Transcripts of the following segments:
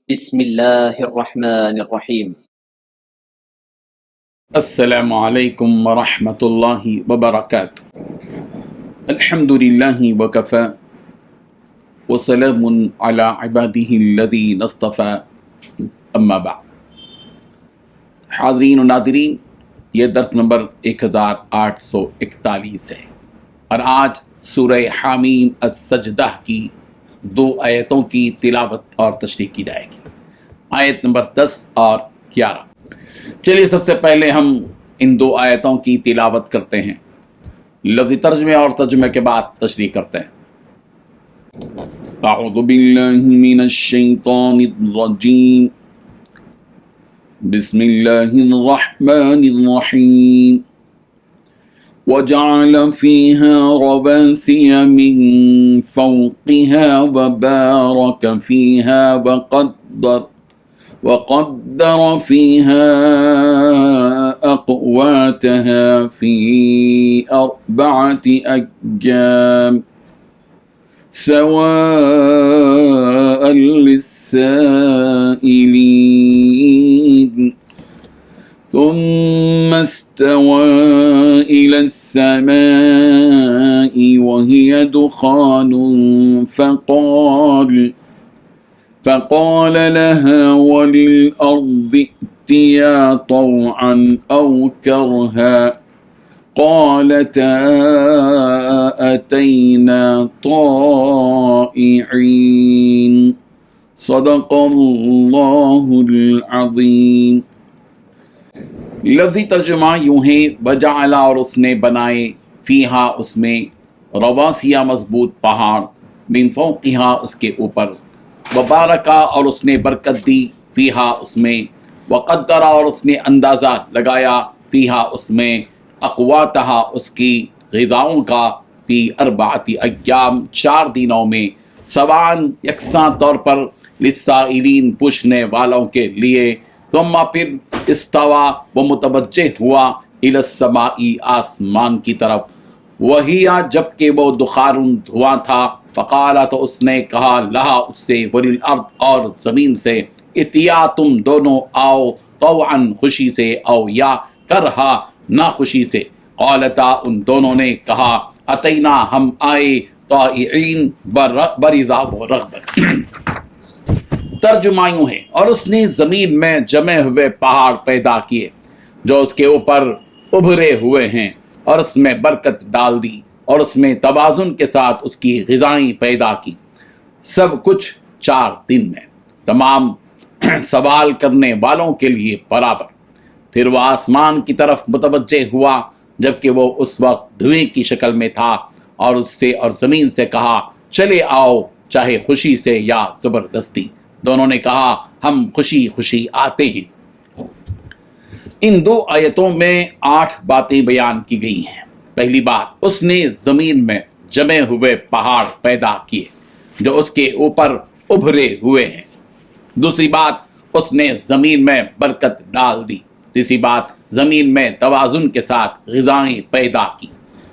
بسم الله الرحمن الرحيم. السلام عليكم ورحمة الله وبركاته. الحمد لله وكفى وسلام على عباده الذين اصطفى اما بعد. حاضرین و ناظرین، یہ درس نمبر 1841 ہے اور آج سورہ حامیم السجدہ کی 2 آیتوں کی تلاوت اور تشریح کی جائے گی، آیت نمبر 10 اور 11۔ چلیے سب سے پہلے ہم ان 2 آیتوں کی تلاوت کرتے ہیں، لفظی ترجمے اور ترجمے کے بعد تشریح کرتے ہیں۔ اعوذ باللہ من الشیطان الرجیم، بسم اللہ الرحمن الرحیم۔ وجعل فيها رواسي من فوقها وبارك فيها وقدر فيها أقواتها في 4 أيام سواء للسائلين، ثم استوى إلى السماء وهي دخان فقال لها وللأرض ائتيا طوعا أو كرها قالتا أتينا طائعين۔ صدق اللہ العظیم۔ لفظی ترجمہ یوں ہے، وجعل، اور اس نے بنائے، فیہا، اس میں، رواسیہ، مضبوط پہاڑ، من فوقہا، اس کے اوپر، وبارکا، اور اس نے برکت دی، فیہا، اس میں، وقدرا، اور اس نے اندازہ لگایا، فیہا، اس میں، اقواتہا، اس کی غذاؤں کا، فی 4 ایام، 4 دنوں میں، سواء، یکساں طور پر، للسائلین، پوچھنے والوں کے لیے، ثم، پھر، استوا، وہ متوجہ ہوا، الی السماء، آسمان کی طرف، وہی، جبکہ وہ دخان، دھواں تھا، فقالا، تو اس نے کہا، لہا، اس سے، وللارض، اور زمین سے، اتیا، تم دونوں آؤ، طوعا، خوشی سے، او یا کرہا، ناخوشی سے، قالتا، ان دونوں نے کہا، اتینا، ہم آئے، طائعین، برضا و رغبت۔ ترجمہ یوں ہے، اور اس نے زمین میں جمے ہوئے پہاڑ پیدا کیے جو اس کے اوپر ابھرے ہوئے ہیں، اور اس میں برکت ڈال دی، اور اس میں توازن کے ساتھ اس کی غذائیں پیدا کی، سب کچھ 4 دن میں، تمام سوال کرنے والوں کے لیے برابر۔ پھر وہ آسمان کی طرف متوجہ ہوا جبکہ وہ اس وقت دھویں کی شکل میں تھا، اور اس سے اور زمین سے کہا، چلے آؤ، چاہے خوشی سے یا زبردستی۔ دونوں نے کہا، ہم خوشی خوشی آتے ہیں۔ ان 2 آیتوں میں 8 باتیں بیان کی گئی ہیں۔ پہلی بات، اس نے زمین میں جمے ہوئے پہاڑ پیدا کیے جو اس کے اوپر ابھرے ہوئے ہیں۔ دوسری بات، اس نے زمین میں برکت ڈال دی۔ تیسری بات، زمین میں توازن کے ساتھ غذائیں پیدا کی۔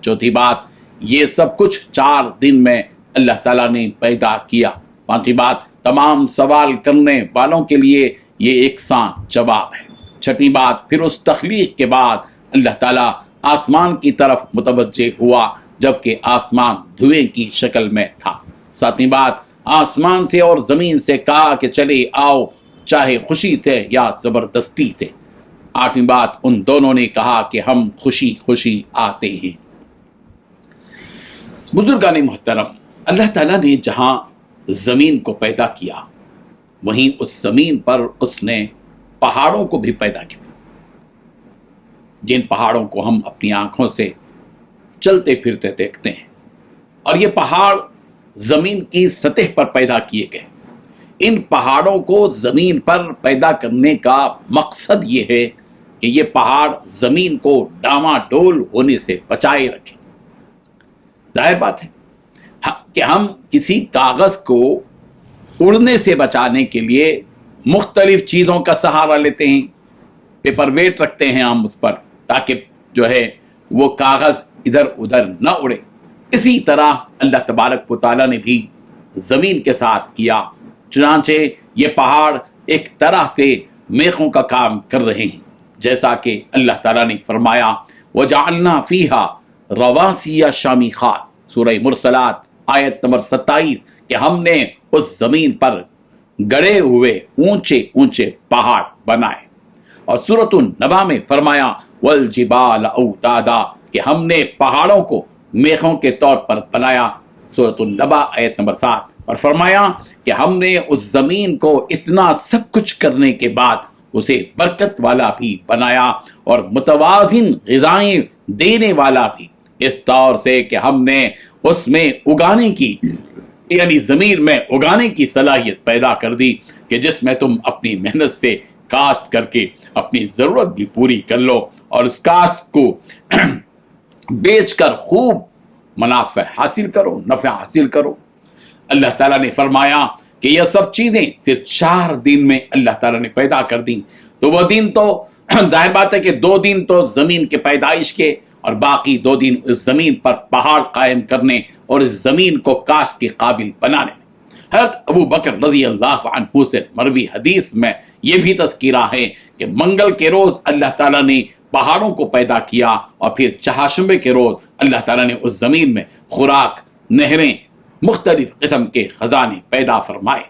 چوتھی بات، یہ سب کچھ 4 دن میں اللہ تعالیٰ نے پیدا کیا۔ پانچویں بات، تمام سوال کرنے والوں کے لیے یہ یکساں جواب ہے۔ چھٹی بات، پھر اس تخلیق کے بعد اللہ تعالیٰ آسمان کی طرف متوجہ ہوا جبکہ آسمان دھوئیں کی شکل میں تھا۔ ساتویں بات، آسمان سے اور زمین سے کہا کہ چلے آؤ، چاہے خوشی سے یا زبردستی سے۔ آٹھویں بات، ان دونوں نے کہا کہ ہم خوشی خوشی آتے ہیں۔ بزرگان محترم، اللہ تعالیٰ نے جہاں زمین کو پیدا کیا، وہیں اس زمین پر اس نے پہاڑوں کو بھی پیدا کیا، جن پہاڑوں کو ہم اپنی آنکھوں سے چلتے پھرتے دیکھتے ہیں، اور یہ پہاڑ زمین کی سطح پر پیدا کیے گئے۔ ان پہاڑوں کو زمین پر پیدا کرنے کا مقصد یہ ہے کہ یہ پہاڑ زمین کو ڈاواڈول ہونے سے بچائے رکھیں۔ ظاہر بات ہے کہ ہم کسی کاغذ کو اڑنے سے بچانے کے لیے مختلف چیزوں کا سہارا لیتے ہیں، پیپر ویٹ رکھتے ہیں ہم اس پر تاکہ جو ہے وہ کاغذ ادھر ادھر نہ اڑے۔ اسی طرح اللہ تبارک و تعالیٰ نے بھی زمین کے ساتھ کیا، चुनाचे ये पहाड़ एक तरह से मेखों का काम कर रहे हैं, जैसा कि अल्लाह ताला ने फरमाया वजअलना फीहा रवासिया शामीखात, सूरह मुरसलात आयत नंबर 27, कि हमने उस जमीन पर गड़े हुए ऊंचे ऊंचे पहाड़ बनाए। और सूरतुन नबा में फरमाया वल जिबाल औतादा, कि हमने पहाड़ों को मेखों के तौर पर बनाया, सूरतुन नबा आयत नंबर 7। और फरमाया कि हमने उस जमीन को इतना सब कुछ करने के बाद उसे बरकत वाला भी बनाया और मुतवाजिन ग़िज़ाएं देने वाला भी, इस तौर से कि हमने उसमें उगाने की, यानी जमीन में उगाने की सलाहियत पैदा कर दी कि जिसमें तुम अपनी मेहनत से काश्त करके अपनी जरूरत भी पूरी कर लो और उस काश्त को बेचकर खूब मुनाफा हासिल करो, नफा हासिल करो। अल्लाह ताला ने फरमाया कि यह सब चीजें सिर्फ 4 दिन में अल्लाह ताला ने पैदा कर दी। तो वो दिन तो जाहिर बात है कि 2 दिन तो जमीन के पैदाइश के और बाकी 2 दिन उस जमीन पर पहाड़ कायम करने और इस जमीन को काश्त के काबिल बनाने में। हज़रत अबू बकर रज़ी अल्लाह अन्हु से मरवी हदीस में यह भी तज़किरा है कि मंगल के रोज अल्लाह ताला ने पहाड़ों को पैदा किया और फिर चहाशुमे के रोज अल्लाह ताला ने उस जमीन में खुराक, नहरें, मुख्तलिफ किस्म के खजाने पैदा फरमाए।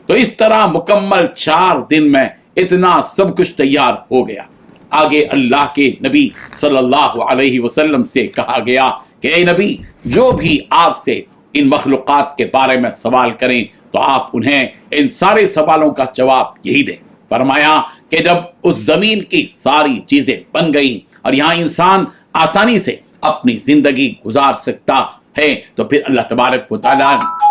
तो इस तरह मुकम्मल 4 दिन में इतना सब कुछ तैयार हो गया। आगे अल्लाह के नबी सल्लल्लाहु अलैहि वसल्लम से कहा गया कि ए नबी, जो भी आपसे इन मखलूक़ात के बारे में सवाल करें तो आप उन्हें इन सारे सवालों का जवाब यही दें। फरमाया कि जब उस जमीन की सारी चीजें बन गई और यहाँ इंसान आसानी से अपनी जिंदगी गुजार सकता है, तो फिर अल्लाह तबारक व तआला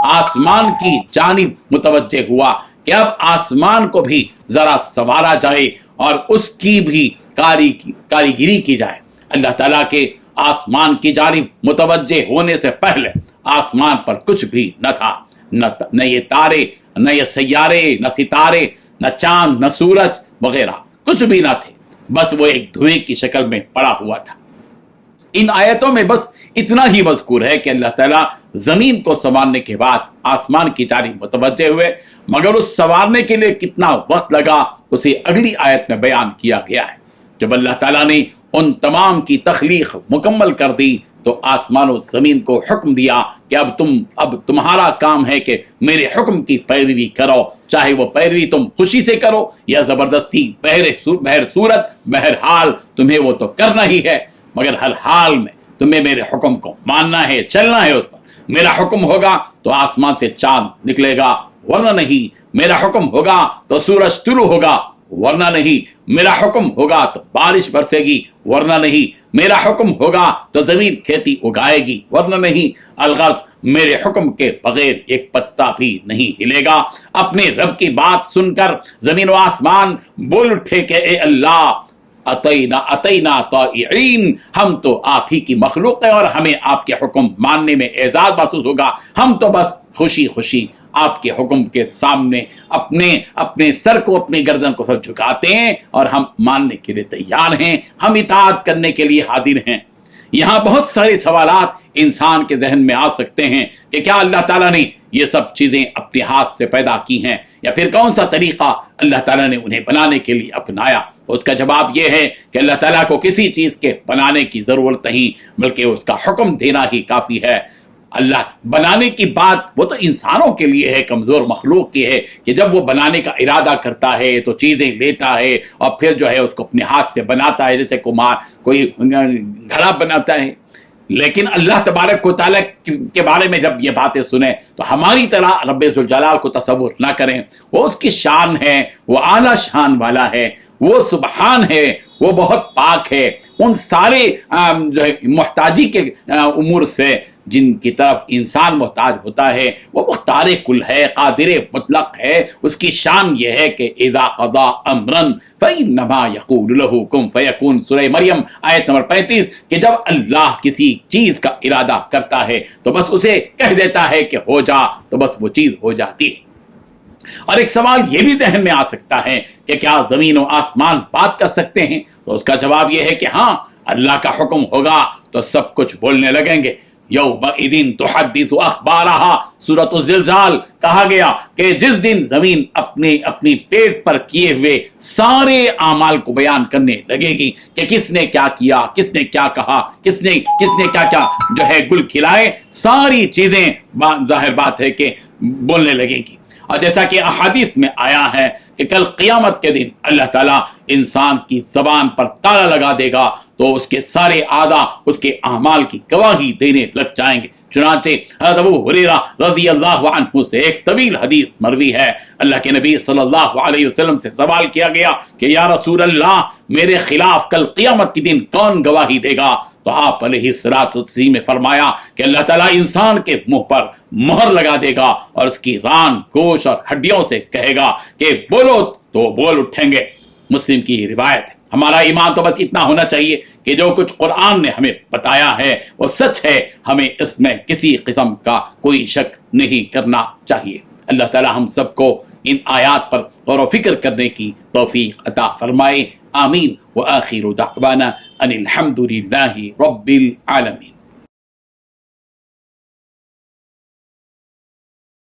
आसमान की जानिब मुतवज्जे हुआ कि अब आसमान को भी जरा संवारा जाए और उसकी भी कारीगिरी की जाए। अल्लाह ताला के आसमान की जानिब मुतवज्जे होने से पहले आसमान पर कुछ भी न था, न ये तारे, न ये सैयारे, न सितारे, न चांद, न सूरज वगैरह कुछ भी न थे, बस वो एक धुएं की शक्ल में पड़ा हुआ था। इन आयतों में बस इतना ही मज़कूर है कि अल्लाह ताला जमीन को संवारने के बाद आसमान की जानिब मुतवज्जे हुए, मगर उस संवारने के लिए कितना वक्त लगा उसे अगली आयत में बयान किया गया है। जब अल्लाह ताला ने उन तमाम की तख्लीक मुकम्मल कर दी तो आसमान और जमीन को हुक्म दिया कि अब तुम्हारा काम है कि मेरे हुक्म की पैरवी करो, चाहे वो पैरवी तुम खुशी से करो या जबरदस्ती, बहर सूरत बहरहाल तुम्हें वो तो करना ही है, मगर हर हाल में तुम्हें मेरे हुक्म को मानना है, चलना है उस पर। मेरा हुक्म होगा तो आसमान से चांद निकलेगा, वरना नहीं। मेरा हुक्म होगा तो सूरज तुलू होगा, वरना नहीं। मेरा हुक्म होगा तो बारिश बरसेगी, वरना नहीं। मेरा हुक्म होगा तो जमीन खेती उगाएगी, वरना नहीं। अलगर्ज मेरे हुक्म के बगैर एक पत्ता भी नहीं हिलेगा। अपने रब की बात सुनकर जमीन व आसमान बोल उठे कि ए अल्लाह, अतैना ताईईन, हम तो आप ही की मखलूक है और हमें आपके हुक्म मानने में एजाज महसूस होगा। हम तो बस खुशी खुशी आपके हुक्म के सामने अपने सर को, अपनी गर्दन को सब झुकाते हैं और हम मानने के लिए तैयार हैं, हम इताअत करने के लिए हाजिर हैं। यहाँ बहुत सारे सवालात इंसान के जहन में आ सकते हैं कि क्या अल्लाह ताला ने ये सब चीजें अपने हाथ से पैदा की हैं या फिर कौन सा तरीका अल्लाह ताला ने उन्हें बनाने के लिए अपनाया। तो उसका जवाब यह है कि अल्लाह ताला को किसी चीज के बनाने की जरूरत नहीं, बल्कि उसका हुक्म देना ही काफी है। अल्लाह बनाने की बात वो तो इंसानों के लिए है, कमजोर मखलूक की है कि जब वो बनाने का इरादा करता है तो चीजें लेता है और फिर जो है उसको अपने हाथ से बनाता है, जैसे कुम्हार कोई घड़ा बनाता है। लेकिन अल्लाह तबारक व तआला के बारे में जब ये बातें सुने तो हमारी तरह रब्बे ज़ुल जलाल को तसव्वुर ना करें। वो उसकी शान है, वो आला शान वाला है, वो सुबहान है, वो बहुत पाक है उन सारे जो है मोहताजी के उमूर से जिनकी तरफ इंसान मोहताज होता है। वो मुख्तार कुल है, कादिर मुतलक है। उसकी शान ये है कि इज़ा क़ज़ा अम्रन फ़इन्नमा यक़ूलु लहू कुन फ़यकून, सूरह मरियम आयत नंबर 35, कि जब अल्लाह किसी चीज का इरादा करता है तो बस उसे कह देता है कि हो जा, तो बस वो चीज हो जाती है। और एक सवाल ये भी जहन में आ सकता है कि क्या जमीन और आसमान बात कर सकते हैं? तो उसका जवाब यह है कि हाँ, अल्लाह का हुक्म होगा तो सब कुछ बोलने लगेंगे। यौमइदिन तुहद्दिसु अखबारहा, सूरत ज़िलज़ाल कहा गया कि जिस दिन जमीन अपने अपनी पेट पर किए हुए सारे आमाल को बयान करने लगेगी कि किसने क्या किया, किसने क्या कहा, किसने क्या क्या जो है गुल खिलाए, सारी चीजें जाहिर बात है कि बोलने लगेंगी। और जैसा कि अहादीस में आया है कि कल क़यामत के दिन अल्लाह ताला इंसान की जबान पर ताला लगा देगा तो उसके सारे आदा उसके अमाल की गवाही देने लग जाएंगे। चुनांचे हज़रत अबू हुरैरा रज़ी अल्लाहु अन्हु से एक तवील हदीस मरवी है, अल्लाह के नबी सल्लल्लाहु अलैहि वसल्लम से सवाल किया गया कि या रसूल अल्लाह, मेरे खिलाफ कल क़यामत के दिन कौन गवाही देगा? तो आप अलैहिस्सलातु वस्सलाम में फरमाया कि अल्लाह ताला इंसान के मुंह पर मोहर लगा देगा और उसकी रान, गोश और हड्डियों से कहेगा कि बोलो तो बोल उठेंगे। मुस्लिम की रिवायत है। हमारा ईमान तो बस इतना होना चाहिए कि जो कुछ कुरान ने हमें बताया है वो सच है, हमें इसमें किसी किस्म का कोई शक नहीं करना चाहिए। अल्लाह ताला हम सबको इन आयात पर गौर व फिक्र करने की तौफीक अता फरमाए। आमीन व आखिरु दाअवाना अनिल हम्दुलिल्लाहि रब्बिल आलमीन।